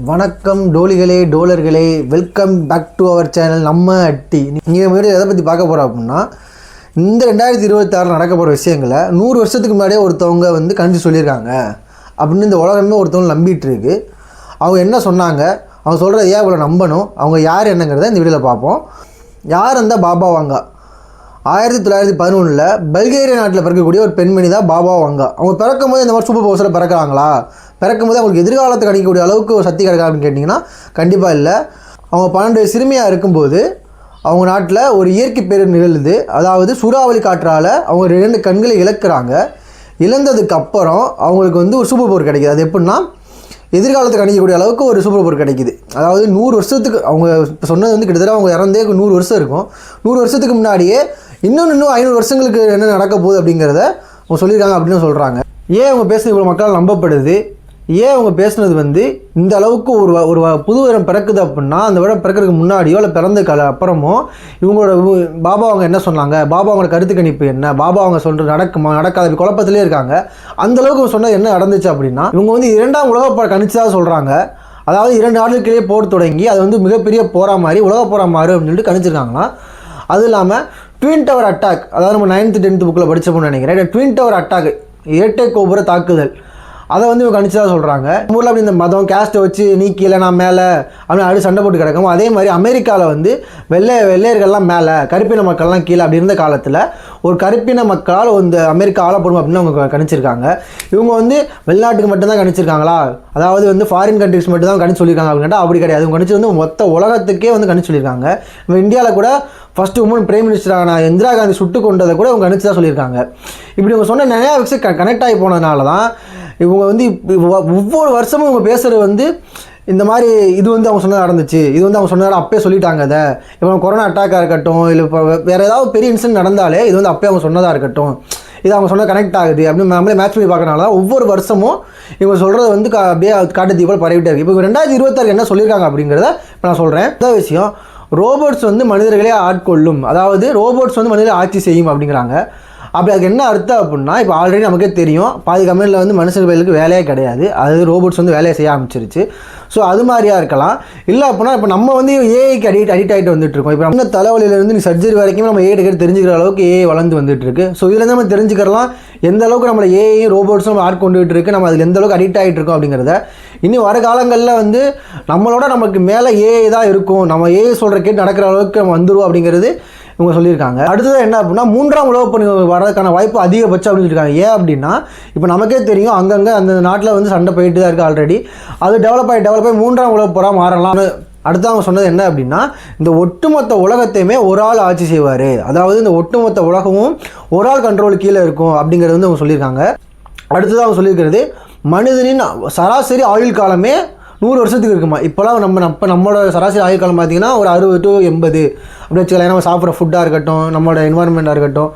வணக்கம் டோலிகளே டோலர்களே, welcome back to our channel நம்ம அட்டி. நீங்கள் வீடியோ எதை பற்றி பார்க்க போகிறோம் அப்படின்னா, இந்த 2026 நடக்க போகிற விஷயங்களை 100 வருஷத்துக்கு முன்னாடியே ஒருத்தவங்க கணிச்சு சொல்லியிருக்காங்க அப்படின்னு இந்த உலகமே ஒருத்தவங்க நம்பிட்டு இருக்கு. அவங்க என்ன சொன்னாங்க, அவங்க சொல்கிறத ஏன் இவ்வளோ நம்பணும், அவங்க யார் என்னங்கிறத இந்த வீடியோவில் பார்ப்போம். யார் அந்த பாபா வாங்கா? 1911 பல்கேரியா நாட்டில் பிறக்கக்கூடிய ஒரு பெண்மணி தான் பாபா வாங்கா. அவங்க பிறக்கும் போது இந்த மாதிரி சூப்பர் பவர்ஸில் பிறக்கிறாங்களா, பிறக்கும் போது அவங்களுக்கு எதிர்காலத்தை கணிக்கக்கூடிய அளவுக்கு ஒரு சக்தி கிடைக்கா அப்படின்னு கேட்டிங்கன்னா கண்டிப்பாக இல்லை. அவங்க 12 வயது சிறுமியாக இருக்கும்போது அவங்க நாட்டில் ஒரு இயற்கை பேரிடர் நிகழுது. அதாவது சூறாவளி காற்றால் அவங்க 2 கண்களை இழக்கிறாங்க. இழந்ததுக்கு அப்புறம் அவங்களுக்கு ஒரு சூப்பர் பவர் கிடைக்கிது. அது எப்படின்னா, எதிர்காலத்தை கணிக்கக்கூடிய அளவுக்கு ஒரு சூப்பர் பவர் கிடைக்கிது. அதாவது 100 வருஷத்துக்கு அவங்க இப்போ சொன்னது கிட்டத்தட்ட அவங்க இறந்தே 100 வருஷம் இருக்கும். 100 வருஷத்துக்கு முன்னாடியே இன்னும் 500 வருஷங்களுக்கு என்ன நடக்க போகுது அப்படிங்கிறத அவங்க சொல்லியிருக்காங்க அப்படின்னு சொல்கிறாங்க. ஏன் அவங்க பேசுனது இவ்வளோ மக்களால் நம்பப்படுது, ஏன் அவங்க பேசுனது இந்த அளவுக்கு ஒரு புது வருடம் பிறக்குது அப்படின்னா, அந்த வருடம் பிறக்கிறதுக்கு முன்னாடியோ இல்லை பிறந்த அப்புறமோ இவங்களோட பாபா அவங்க என்ன சொன்னாங்க, பாபா அவங்களோட கருத்து கணிப்பு என்ன, பாபா அவங்க சொல்கிறது நடக்குமா நடக்காத குழப்பத்திலே இருக்காங்க. அந்தளவுக்கு சொன்னது என்ன நடந்துச்சு அப்படின்னா, இவங்க 2ஆம் உலக போரை கணிச்சதாக சொல்கிறாங்க. அதாவது 2 நாடுகளுக்கிடையே போர் தொடங்கி அது மிகப்பெரிய போராக மாதிரி உலக போராக மாறு அப்படின்னு சொல்லிட்டு கணிச்சிருக்காங்களா. அது இல்லாமல் ட்வின் டவர் அட்டாக், அதாவது நம்ம 9th 10th புக்கில் படித்தோம்னு நினைக்கிறேன். ட்வின் டவர் அட்டாக், இரட்டை கோபுர தாக்குதல், அதை இவங்க கணிச்சதாக சொல்கிறாங்க. ஊரில் அப்படி இந்த மதம் கேஸ்ட்டை வச்சு நீ கீழே நான் மேலே அப்படின்னு அடி சண்டை போட்டு கிடக்கும். அதே மாதிரி அமெரிக்காவில் வெள்ளையர்கள்லாம் மேலே, கருப்பின மக்கள்லாம் கீழே அப்படி இருந்த காலத்தில் ஒரு கருப்பின மக்களால் இந்த அமெரிக்கா ஆளப்படும் அப்படின்னு அவங்க கணிச்சிருக்காங்க. இவங்க வெளிநாட்டுக்கு மட்டும்தான் கணிச்சிருக்காங்களா, அதாவது ஃபாரின் கண்ட்ரிஸ் மட்டும் தான் கணிச்சு சொல்லியிருக்காங்க அப்படின்னு கேட்டால் அப்படி கிடையாது. இவங்க கணிச்சு மொத்த உலகத்துக்கே கணிச்சு சொல்லியிருக்காங்க. நம்ம இந்தியாவில் கூட ஃபஸ்ட்டு உமன் பிரைம் மினிஸ்டரான இந்திரா காந்தி சுட்டு கொண்டதை கூட இவங்க கணிச்சு தான் சொல்லியிருக்காங்க. இப்படி இவங்க சொன்ன நிறையா விஷயம் கனெக்ட் ஆகி போனதுனால தான் இவங்க ஒவ்வொரு வருஷமும் இவங்க பேசுகிறது இந்த மாதிரி இது அவங்க சொன்னதாக நடந்துச்சு, இது அவங்க சொன்னதாக அப்பயே சொல்லிட்டாங்க. அதை இப்போ கொரோனா அட்டாக்காக இருக்கட்டும், இல்லை இப்போ வேறு ஏதாவது பெரிய இன்சிடென்ட் நடந்தாலே இது அப்பயே அவங்க சொன்னதாக இருக்கட்டும், இது அவங்க சொன்னால் கனெக்ட் ஆகுது அப்படின்னு நம்மளே மேட்ச் பண்ணி பார்க்கறனால தான் ஒவ்வொரு வருஷமும் இவங்க சொல்கிறது அப்படியே காட்டு தீபம் பரவிட்டே இருக்குது. இப்போ 2026 என்ன சொல்லியிருக்காங்க அப்படிங்கிறத இப்போ நான் சொல்கிறேன். இந்த விஷயம், ரோபோட்ஸ் மனிதர்களே ஆட்கொள்ளும், அதாவது ரோபோட்ஸ் மனிதர்களை ஆட்சி செய்யும் அப்படிங்கிறாங்க. அப்படி அதுக்கு என்ன அர்த்தம் அப்படின்னா, இப்போ ஆல்ரெடி நமக்கே தெரியும், பாதி கம்பெனியில் மனுஷர்களுக்கு வேலையே கிடையாது, அது ரோபோட்ஸ் வேலையை செய்ய ஆரம்பிச்சிருச்சு. ஸோ அது மாதிரியா இருக்கலாம். இல்லை அப்படின்னா இப்போ நம்ம ஏஐக்கு அடிக்ட் ஆகிட்டு வந்துட்டுருக்கோம். இப்போ நம்ம தலைவலியிலேருந்து நீ சர்ஜரி வரைக்கும் நம்ம ஏஐ கேட்டு தெரிஞ்சுக்கிற அளவுக்கு ஏஐ வளர்ந்து வந்துட்டுருக்கு. ஸோ இதுலேருந்து நம்ம தெரிஞ்சுக்கலாம் எந்த அளவுக்கு நம்மளை ஏஐ ரோபோட்ஸும் நம்ம ஆட்கொண்டுகிட்டு இருக்கு, நம்ம அதில் எந்த அளவுக்கு அடிக்ட் ஆகிட்டு இருக்கோம் அப்படிங்கிறத. இன்னும் வர காலங்களில் நம்மளோட நமக்கு மேலே ஏஐ தான் இருக்கும், நம்ம ஏஐ சொல்கிற கேட்டு நடக்கிற அளவுக்கு நம்ம வந்துடும் அப்படிங்கிறது இவங்க சொல்லியிருக்காங்க. அடுத்தது என்ன அப்படின்னா, 3ஆம் உலகப் போர் வரதுக்கான வாய்ப்பு அதிகபட்சம் அப்படின்னு சொல்லியிருக்காங்க. ஏன் அப்படின்னா, இப்போ நமக்கே தெரியும் அங்கங்கே அந்த நாட்டில் சண்டை போயிட்டு தான் இருக்குது ஆல்ரெடி. அது டெவலப் ஆகி 3ஆம் உலகப் போராக மாறலாம். அடுத்து அவங்க சொன்னது என்ன அப்படின்னா, இந்த ஒட்டுமொத்த உலகத்தையுமே ஒரு ஆள் ஆட்சி செய்வார், அதாவது இந்த ஒட்டுமொத்த உலகமும் ஒரு ஆள் கண்ட்ரோல் கீழே இருக்கும் அப்படிங்கிறது அவங்க சொல்லியிருக்காங்க. அடுத்தது அவங்க சொல்லியிருக்கிறது, மனிதனின் சராசரி ஆயுள் காலமே 100 வருஷத்துக்கு இருக்குமா. இப்போலாம் நம்மளோட சராசரி ஆயுள் காலம் பார்த்திங்கன்னா ஒரு 60 to 80 அப்படி வச்சுக்கலாம். நம்ம சாப்பிட்ற ஃபுட்டாக இருக்கட்டும், நம்மளோட என்வாரன்மெண்ட்டாக இருக்கட்டும்.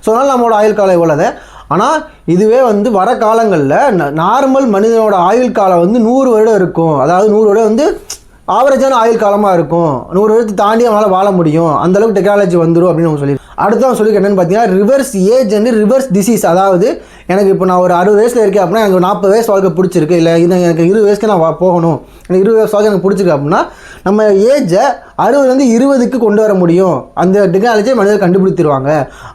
ஸோ அதனால் நம்மளோட ஆயுள் காலம் இவ்வளோது. ஆனால் இதுவே வர காலங்களில் நார்மல் மனிதனோட ஆயுள் காலம் 100 வருடம் இருக்கும். அதாவது 100 வருடம் ஆவரேஜான ஆயுள் காலமாக இருக்கும். 100 வருடத்தை தாண்டி அவனால் வாழ முடியும், அந்தளவுக்கு டெக்னாலஜி வந்துடும் அப்படின்னு அவங்க சொல்லி. அடுத்து அவங்க சொல்லி என்னென்னு பார்த்தீங்கன்னா, reverse age and reverse disease. அதாவது எனக்கு இப்போ நான் ஒரு 60 வயசில் இருக்கேன் அப்படின்னா எனக்கு 40 வயசு வாழ்க்கை பிடிச்சிருக்கு, இல்லை எனக்கு 20 வயசுக்கு நான் போகணும், எனக்கு 20 வயசு வாழ்க்கை எனக்கு பிடிச்சிருக்கு அப்படின்னா நம்ம ஏஜை 60லேருந்து 20க்கு கொண்டு வர முடியும். அந்த டெக்னாலஜியை மனிதர் கண்டுபிடித்திருவாங்க.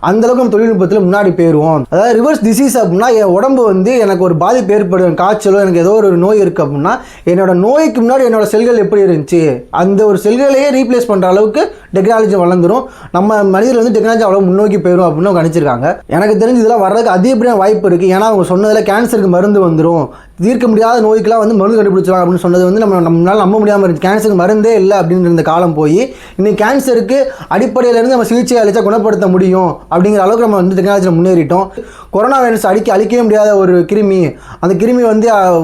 அந்தளவுக்கு நம்ம தொழில்நுட்பத்தில் முன்னாடி போயிடுவோம். அதாவது ரிவர்ஸ் டிசீஸ் அப்படின்னா, என் உடம்பு எனக்கு ஒரு பாதிப்பு ஏற்படும், காய்ச்சலோ எனக்கு ஏதோ ஒரு நோய் இருக்குது அப்படின்னா, என்னோட நோய்க்கு முன்னாடி என்னோட செல்கள் எப்படி இருந்துச்சு அந்த ஒரு செல்களையே ரீப்ளேஸ் பண்ணுற அளவுக்கு டெக்னாலஜி வளர்ந்துடும். நம்ம மனிதர் டெக்னாலஜி அவ்வளோ முன்னோக்கி போயிடும் அப்படின்னு கணிச்சிருக்காங்க. எனக்கு தெரிஞ்சு இதெல்லாம் வர்றதுக்கு அதிகப்படியான வாய்ப்பு இருக்குது. ஏன்னா அவங்க சொன்னதில் கேன்சருக்கு மருந்து வந்துடும், தீர்க்க முடியாத நோய்க்கெல்லாம் மருந்து கண்டுபிடிச்சிடலாம் அப்படின்னு சொன்னது நம்மளால் நம்ப முடியாமல் இருந்துச்சு. கேன்சருக்கு மருந்தே இல்லை அப்படின்னு இருந்த காலம் போய் இன்னைக்கு கேன்சருக்கு அடிப்படையிலேருந்து நம்ம சிகிச்சை அளித்தா குணப்படுத்த முடியும் அப்படிங்கிற அளவுக்கு நம்ம டெக்னாலஜியில் முன்னேறிட்டோம். கொரோனா வைரஸ் அழிக்கவே முடியாத ஒரு கிருமி, அந்த கிருமி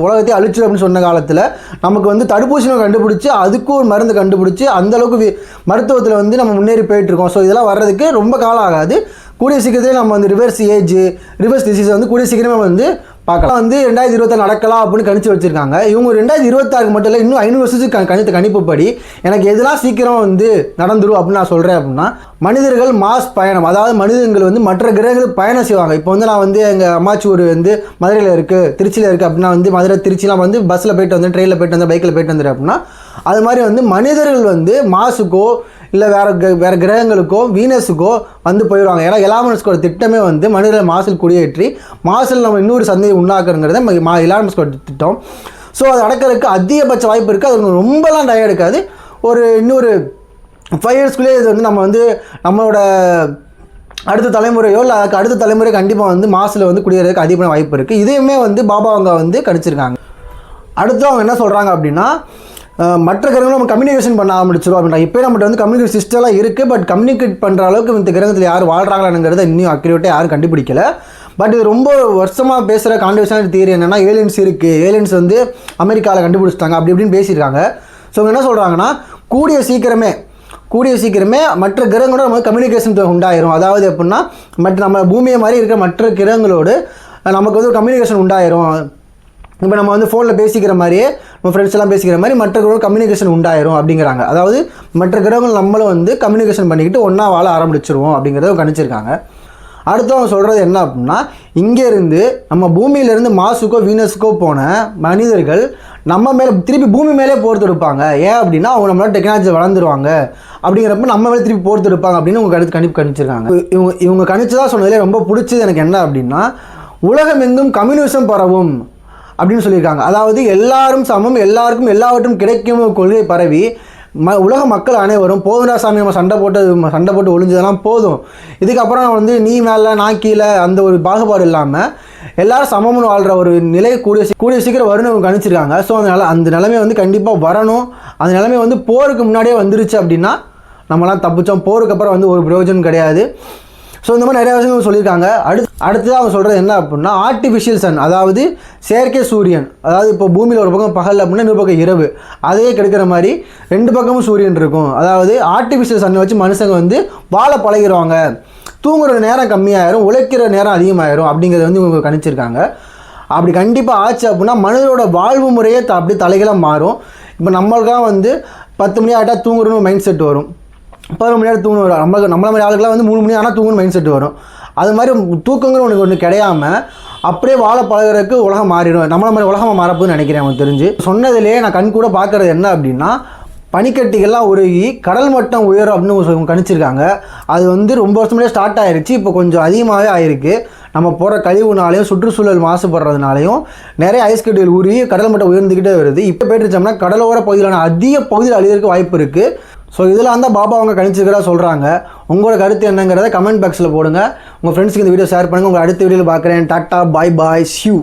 உலகத்தை அழிச்சிடும் அப்படின்னு சொன்ன காலத்தில் நமக்கு தடுப்பூசி கண்டுபிடிச்சி அதுக்கும் ஒரு மருந்து கண்டுபிடிச்சி அந்தளவுக்கு மருத்துவத்தில் நம்ம முன்னேறி போயிட்டுருக்கோம். ஸோ இதெல்லாம் வர்றதுக்கு ரொம்ப காலம் ஆகாது. கூடிய சீக்கிரத்திலே நம்ம ரிவர்ஸ் ஏஜ் ரிவர்ஸ் டிசீஸ் கூடிய சீக்கிரமே பார்க்கலாம். வந்து 2026 நடக்கலாம் அப்படின்னு கணிச்சு வச்சிருக்காங்க. இவங்க 2026 மட்டும் இல்லை, இன்னும் 500 வருஷத்துக்கு கணிப்புப்படி எனக்கு எதெல்லாம் சீக்கிரம் வந்து நடந்துடும் அப்படின்னு நான் சொல்கிறேன் அப்படின்னா, மனிதர்கள் மாஸ் பயணம், அதாவது மனிதர்கள் வந்து மற்ற கிரகங்களுக்கு பயணம் செய்வாங்க. இப்போ வந்து நான் வந்து எங்கள் அம்மாச்சூர் வந்து மதுரையில் இருக்குது, திருச்சியில் இருக்குது அப்படின்னா வந்து மதுரை திருச்சிலாம் வந்து பஸ்ஸில் போயிட்டு வந்து, ட்ரெயினில் போயிட்டு வந்து, பைக்கில் போயிட்டு வந்துடுறேன் அப்படின்னா, அது மாதிரி வந்து மனிதர்கள் வந்து மாசுக்கோ இல்லை வேறு கிரகங்களுக்கோ வீனஸுக்கோ வந்து போயிடுவாங்க. ஏன்னா எலான் மஸ்கோட திட்டமே வந்து மனிதர்கள் மாசில் குடியேற்றி மாசில் நம்ம இன்னொரு சந்தையை உண்டாக்குறங்கிறத எலான் மஸ்கோட திட்டம். ஸோ அது நடக்கிறதுக்கு அதிகபட்ச வாய்ப்பு இருக்குது. அது ரொம்பலாம் டைம் எடுக்காது. இன்னொரு 5 இயர்ஸ்குள்ளேயே இது வந்து நம்ம வந்து நம்மளோட அடுத்த தலைமுறையோ இல்லை அதுக்கு அடுத்த தலைமுறை கண்டிப்பாக வந்து மாசில் வந்து குடியேறதுக்கு அதிகமான வாய்ப்பு இருக்குது. இதையுமே வந்து பாபா அவங்க வந்து கணிச்சிருக்காங்க. அடுத்து அவங்க என்ன சொல்கிறாங்க அப்படின்னா, மற்ற கிரகங்களும் நம்ம கம்யூனிகேஷன் பண்ண ஆரம்பிச்சிடும் அப்படின்னா. இப்போ நம்மகிட்ட வந்து கம்யூனிகேஷன் சிஸ்டம்லாம் இருக்குது, பட் கம்யூனிகேட் பண்ணுற அளவுக்கு இந்த கிரகத்தில் யார் வாழ்கிறாங்கங்கிறத இன்னும் அக்யூரேட்டாக யாரும் கண்டுபிடிக்கல. பட் இது ரொம்ப வருஷமாக பேசுகிற கான்ட்ரவர்ஷியல் தியரி என்னென்னா, ஏலியன்ஸ் இருக்குது, ஏலியன்ஸ் வந்து அமெரிக்காவில் கண்டுபிடிச்சிட்டாங்க அப்படி இப்படின்னு பேசியிருக்காங்க. ஸோ அவங்க என்ன சொல்கிறாங்கன்னா, கூடிய சீக்கிரமே மற்ற கிரகங்களோட நம்ம கம்யூனிகேஷன் உண்டாயிரும். அதாவது எப்படின்னா, நம்ம பூமியை மாதிரி இருக்கிற மற்ற கிரகங்களோடு நமக்கு வந்து ஒரு கம்யூனிகேஷன் உண்டாயிரும். இப்போ நம்ம வந்து ஃபோனில் பேசிக்கிற மாதிரியே நம்ம ஃப்ரெண்ட்ஸ் எல்லாம் பேசிக்கிற மாதிரி மற்ற கிரகம் கம்யூனிகேஷன் உண்டாயிரும் அப்படிங்கிறாங்க. அதாவது மற்ற கிரகங்கள் நம்மளும் வந்து கம்யூனிகேஷன் பண்ணிக்கிட்டு ஒன்றா வாழ ஆரம்பிச்சிருவோம் அப்படிங்கிறத கணிச்சிருக்காங்க. அடுத்தவங்க சொல்கிறது என்ன அப்படின்னா, இங்கேருந்து நம்ம பூமியிலேருந்து மாசுக்கோ வீனஸுக்கோ போன மனிதர்கள் நம்ம மேலே திருப்பி பூமி மேலே போர் தொடுப்பாங்க. ஏன் அப்படின்னா அவங்க நம்மளோட டெக்னாலஜி வளர்ந்துருவாங்க. அப்படிங்கிறப்ப நம்ம மேலே திருப்பி போர் தொடுப்பாங்க அப்படின்னு உங்கள் கணிச்சிருக்காங்க. இவங்க கணிச்சதாக சொன்னதிலே ரொம்ப பிடிச்சது எனக்கு என்ன அப்படின்னா, உலகம் எங்கும் கம்யூனிசம் பரவும் அப்படின்னு சொல்லியிருக்காங்க. அதாவது எல்லாரும் சமம், எல்லாருக்கும் எல்லாவற்றும் கிடைக்கும் கொள்கை பரவி உலக மக்கள் அனைவரும் போதுடா சாமி, நம்ம சண்டை போட்டு ஒளிஞ்சதெல்லாம் போதும், இதுக்கப்புறம் வந்து நீ மேலே நான் கீழே அந்த ஒரு பாகுபாடு இல்லாமல் எல்லாரும் சமம்னு வாழ்கிற ஒரு நிலை கூடிய சீக்கிரம் வரும்னு கணிச்சிருக்காங்க. ஸோ அதனால் அந்த நிலைமை வந்து கண்டிப்பாக வரணும். அந்த நிலைமை வந்து போருக்கு முன்னாடியே வந்துருச்சு அப்படின்னா நம்மளாம் தப்பிச்சோம். போருக்கு அப்புறம் வந்து ஒரு பிரயோஜனம் கிடையாது. ஸோ இந்த மாதிரி நிறைய விஷயங்கள் சொல்லியிருக்காங்க. அடுத்ததாக அவங்க சொல்கிறது என்ன அப்படின்னா, ஆர்டிஃபிஷியல் சன், அதாவது செயற்கை சூரியன். அதாவது இப்போ பூமியில் ஒரு பக்கம் பகல் அப்படின்னா இன்னொரு பக்கம் இரவு, அதையே கெடுக்கிற மாதிரி 2 பக்கமும் சூரியன் இருக்கும். அதாவது ஆர்டிஃபிஷியல் சன்னை வச்சு மனுஷங்க வந்து வாழ பழகிடுவாங்க, தூங்குற நேரம் கம்மியாயிரும், உழைக்கிற நேரம் அதிகமாகிடும் அப்படிங்கிறத வந்து இவங்க கணிச்சிருக்காங்க. அப்படி கண்டிப்பாக ஆச்சு அப்படின்னா மனிதனோட வாழ்வு முறையே அப்படி தலைகளாக மாறும். இப்போ நம்மளுக்காக வந்து 10 மணி ஆகிட்டா தூங்குறன்னு மைண்ட் செட் வரும், 11 மணி நேரம் தூங்கணும். நம்மள மாதிரி ஆளுக்கெல்லாம் வந்து 3 மணி ஆனால் தூங்கணும் மைண்ட் செட் வரும். அது மாதிரி தூக்கங்கிற ஒன்று கிடையாமல் அப்படியே வாழ பழகிறதுக்கு உலகம் மாறிடும். நம்மள மாதிரி உலகமாக மாறப்போதுன்னு நினைக்கிறேன். எனக்கு தெரிஞ்சு சொன்னதிலே நான் கண் கூட பார்க்குறது என்ன அப்படின்னா, பனிக்கட்டிகள்லாம் உருகி கடல் மட்டம் உயரும் அப்படின்னு கணிச்சிருக்காங்க. அது வந்து ரொம்ப வருஷமே ஸ்டார்ட் ஆகிருச்சு, இப்போ கொஞ்சம் அதிகமாகவே ஆகிருக்கு. நம்ம போகிற கழிவுனாலையும் சுற்றுச்சூழல் மாசுபடுறதுனாலையும் நிறைய ஐஸ் கட்டிகள் உருகி கடல் மட்டம் உயர்ந்துக்கிட்டே வருது. இப்போ போயிட்டு இருந்தோம்னா கடலோர பகுதியிலான அதிக பகுதியில் அழிகிறதுக்கு வாய்ப்பு இருக்குது. ஸோ இதில் வந்து பாபா அவங்க கணிச்சிருக்கிறதா சொல்கிறாங்க. உங்களோட கருத்து என்னங்கிறத கமெண்ட் பாக்ஸில் போடுங்க. உங்கள் ஃப்ரெண்ட்ஸுக்கு இந்த வீடியோ ஷேர் பண்ணுங்கள். உங்கள் அடுத்த வீடியோவில் பார்க்குறேன். டாட்டா, பாய் பாய், ஷியூ.